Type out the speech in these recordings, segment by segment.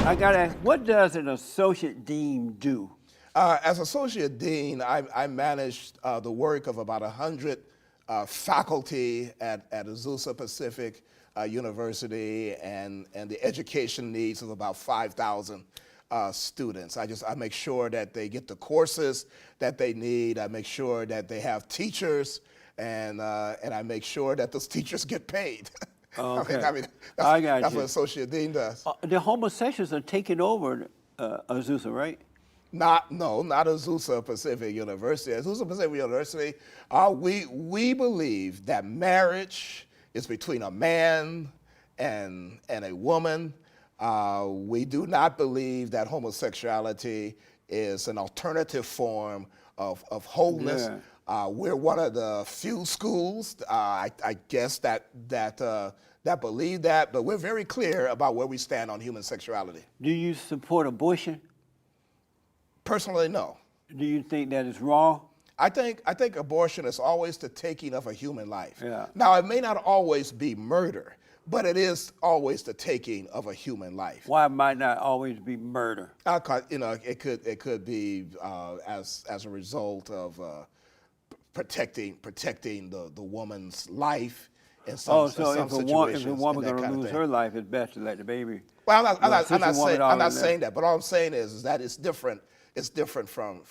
I got to ask, what does an associate dean do? As associate dean, I managed the work of about 100 faculty at Azusa Pacific University and the education needs of about 5,000 students. I make sure that they get the courses that they need. I make sure that they have teachers, and I make sure that those teachers get paid. Okay. That's what associate dean does. The homosexuals are taking over Azusa, right? Not Azusa Pacific University. Azusa Pacific University, we believe that marriage is between a man and a woman. We do not believe that homosexuality is an alternative form of wholeness. Yeah. We're one of the few schools, I guess, that believe that, but we're very clear about where we stand on human sexuality. Do you support abortion? Personally, no. Do you think that is wrong? I think abortion is always the taking of a human life. Yeah. Now, it may not always be murder, but it is always the taking of a human life. Why might not always be murder? It could be as a result of protecting the woman's life. If a woman going to lose her life, it's best to let the baby. Well, I'm not saying that, but all I'm saying is that it's different. It's different from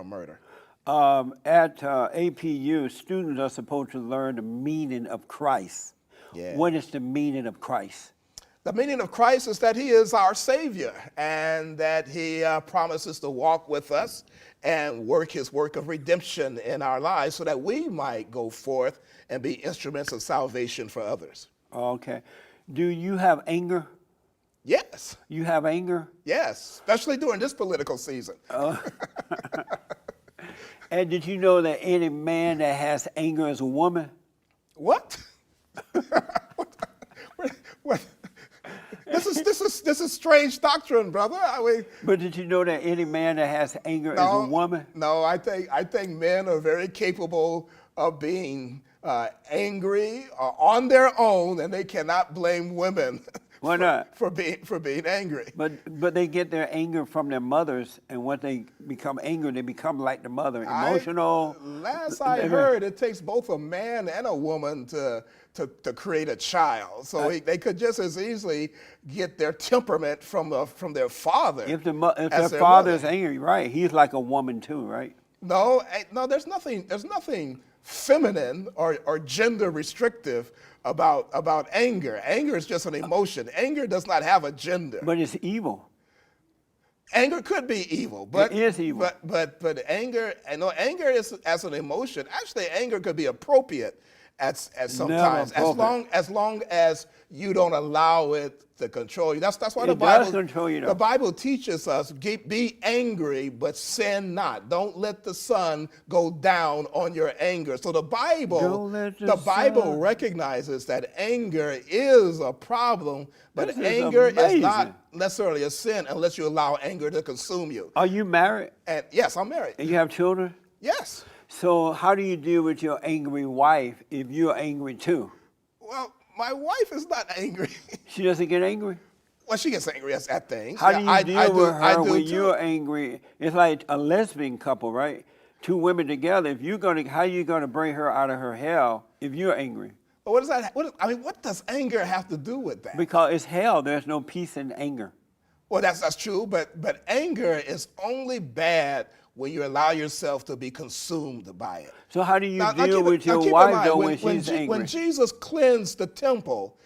murder. At APU, students are supposed to learn the meaning of Christ. Yeah. What is the meaning of Christ? The meaning of Christ is that he is our Savior and that he promises to walk with us and work his work of redemption in our lives so that we might go forth and be instruments of salvation for others. Okay. Do you have anger? Yes. You have anger? Yes, especially during this political season. And did you know that any man that has anger is a woman? What? what? This is strange doctrine, brother. But did you know that any man that has anger is a woman? No, I think men are very capable of being angry on their own, and they cannot blame women. Why not? For being angry. But they get their anger from their mothers, and when they become angry, they become like the mother, emotional. Last I heard, it takes both a man and a woman to create a child. So they could just as easily get their temperament from their father. If their father is angry, right? He's like a woman too, right? No. There's nothing feminine or gender restrictive about anger. Anger is just an emotion. Anger does not have a gender. But it's evil. Anger could be evil, but it is evil. But anger, anger is as an emotion. Actually, anger could be appropriate at sometimes, as long as you don't allow it to control you. That's why the Bible control you, though. The Bible teaches us be angry, but sin not. Don't let the sun go down on your anger. So the Bible recognizes that anger is a problem, but anger is not necessarily a sin unless you allow anger to consume you. Are you married? And yes, I'm married. And you have children? Yes. So how do you deal with your angry wife if you're angry too? Well, my wife is not angry. She doesn't get angry? Well, she gets angry at things. How do you deal with her when you're angry? It's like a lesbian couple, right? Two women together. How are you gonna bring her out of her hell if you're angry? Well, what does that? What does anger have to do with that? Because it's hell. There's no peace in anger. Well, that's true, but anger is only bad when you allow yourself to be consumed by it. So how do you deal with your wife though when she's angry? When Jesus cleansed the temple,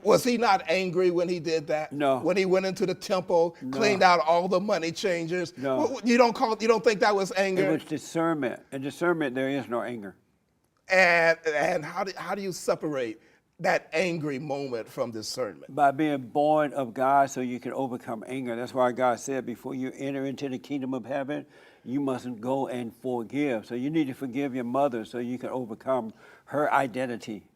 was he not angry when he did that? No. When he went into the temple, cleaned out all the money changers? No. You don't think that was anger? It was discernment. In discernment, there is no anger. And how do you separate that angry moment from discernment? By being born of God so you can overcome anger. That's why God said before you enter into the kingdom of heaven, you mustn't go and forgive. So you need to forgive your mother so you can overcome her identity.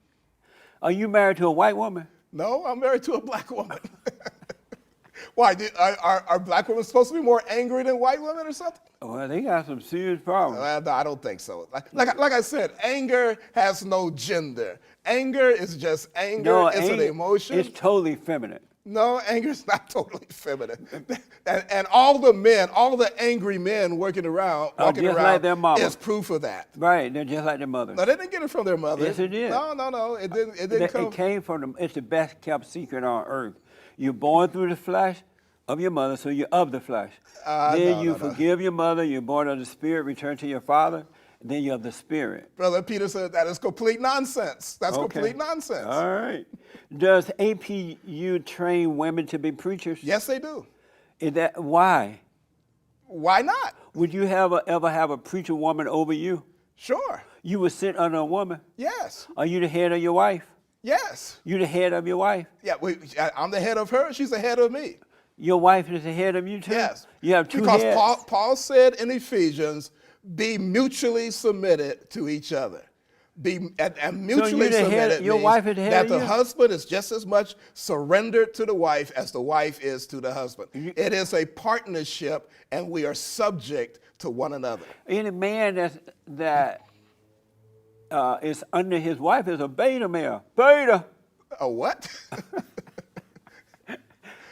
Are you married to a white woman? No, I'm married to a black woman. Why? Are black women supposed to be more angry than white women or something? Well, they got some serious problems. No, I don't think so. Like I said, anger has no gender. Anger is just anger. It's an emotion. It's totally feminine. No, anger is not totally feminine. And all the men, all the angry men walking around just like their mama. is proof of that. Right, they're just like their mother. No, they didn't get it from their mother. Yes, it did. No, it didn't come. It came from them. It's the best kept secret on earth. You're born through the flesh of your mother, so you're of the flesh. Then you forgive your mother, you're born of the spirit, return to your father, and then you're of the spirit. Brother Peterson, that is complete nonsense. That's complete nonsense. All right. Does APU train women to be preachers? Yes, they do. Is that why? Why not? Would you ever have a preacher woman over you? Sure. You would sit under a woman? Yes. Are you the head of your wife? Yes. You the head of your wife? Yeah, I'm the head of her. She's the head of me. Your wife is the head of you too? Yes. You have two because heads? Paul said in Ephesians, be mutually submitted to each other. And mutually submitted your means wife is the head that of the you? husband is just as much surrendered to the wife as the wife is to the husband. It is a partnership, and we are subject to one another. Any man that is under his wife is a beta male. Beta. A what?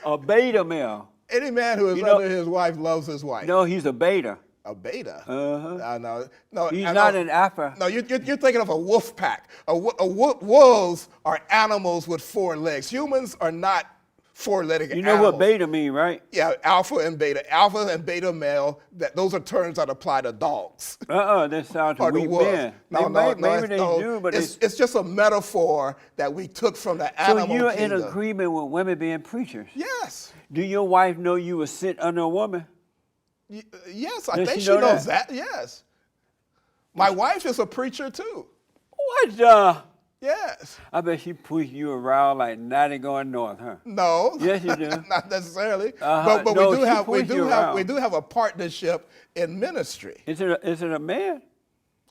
A beta male. Any man who is under his wife loves his wife. No, he's a beta. A beta? Uh-huh. No, He's not an alpha. No, you're thinking of a wolf pack. Wolves are animals with 4 legs. Humans are not 4-legged animals. You know what beta mean, right? Yeah, alpha and beta. Alpha and beta male, those are terms that apply to dogs. That sounds Or weak wolves. men. Maybe they do, but it's just a metaphor that we took from the animal So you're kingdom. in agreement with women being preachers? Yes. Do your wife know you would sit under a woman? Yes, I Does think she she know knows that. Yes. My wife is a preacher too. What the? Yes. I bet she pushed you around like 90 going north, huh? No. Yes, you do. Not necessarily. Uh-huh. But No, we she pushed you around. do have a partnership in ministry. Is it a man?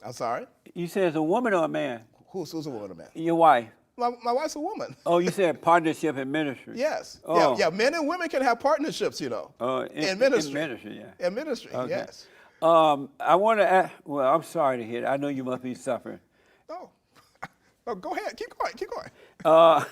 I'm sorry. You said it's a woman or a man? Who's a woman or man? Your wife. My wife's a woman. Oh, you said partnership in ministry. Yes. Oh. Yeah. Men and women can have partnerships, you know. In ministry. In ministry, yeah. In ministry, Okay. yes. I want to ask, well, I'm sorry to hear that. I know you must be suffering. No. No, go ahead. Keep going.